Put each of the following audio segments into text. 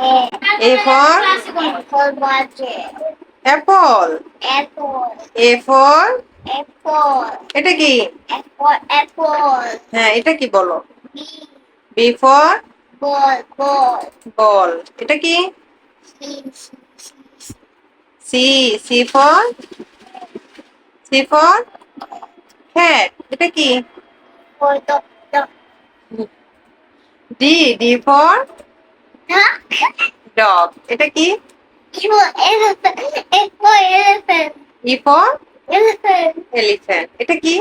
A for apple. A for এটা কি? হ্যাঁ, এটা কি বলো? B for ball. এটা কি? C. C for cat. এটা কি? D for dog. এটা কি? E for elephant. এটা কি?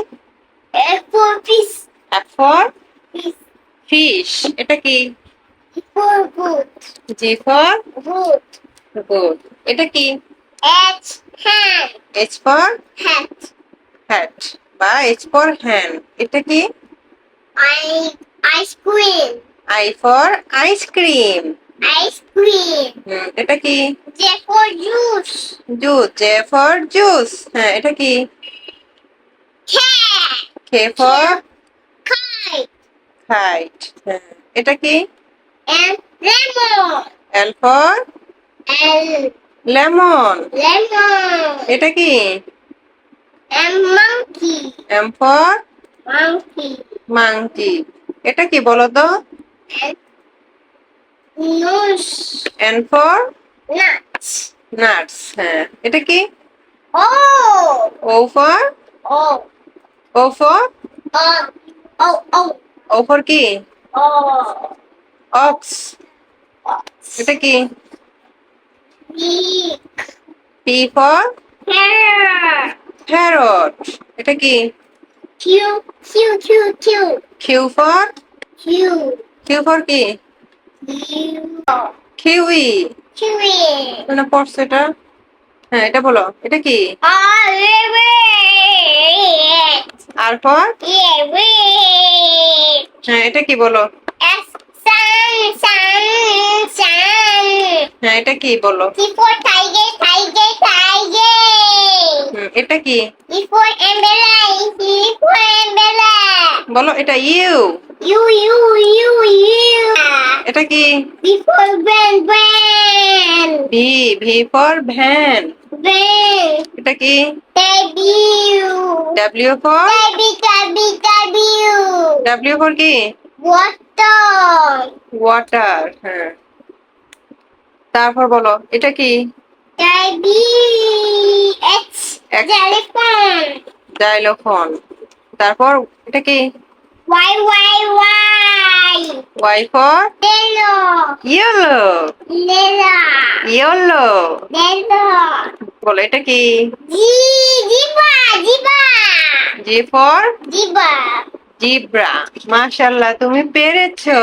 F for fish. এটা কি? G for good. এটা কি? H for hat বা H for hand. এটা কি? Ice cream. I for ice cream. এটা কি? J for juice. J for juice. হ্যাঁ, এটা কি? Cat. K for Kite. kite. হ্যাঁ, এটা কি? And lemon. L for And lemon. lemon. এটা কি? And monkey. M for Monkey. monkey. এটা কি বলো তো? And nose. N for Nuts. nuts. হ্যাঁ, এটা কি? Oh. O for Oh. O for Oh. Oh. Oh. O for কি? Oh. Ox. এটা কি? Beak. P for Hair. parrot. এটা কি? Q. Q. Q. Q. Q for Q. কি? Q. Kiwi. Kiwi. মানে পড়ছো এটা? হ্যাঁ, এটা বলো। এটা কি? Rabbit. R for Rabbit. হ্যাঁ, এটা কি বলো? Sun. হ্যাঁ, এটা কি বলো? T for tiger. এটা কি? E for umbrella. বলো, এটা ইউ। U. এটা কি? B for van. V for van. Van. এটা কি? W. ডাব্লিউ ফর কি? Water. ওয়াটার। হ্যাঁ, তারপর বলো, এটা কি? X. Elephant. জাইলোফোন। তারপর এটা কি? Y. Y for Yellow. Yellow. বলো, এটা কি? Z for Zebra. জিব্রা। মাশাআল্লাহ, তুমি পেরেছো।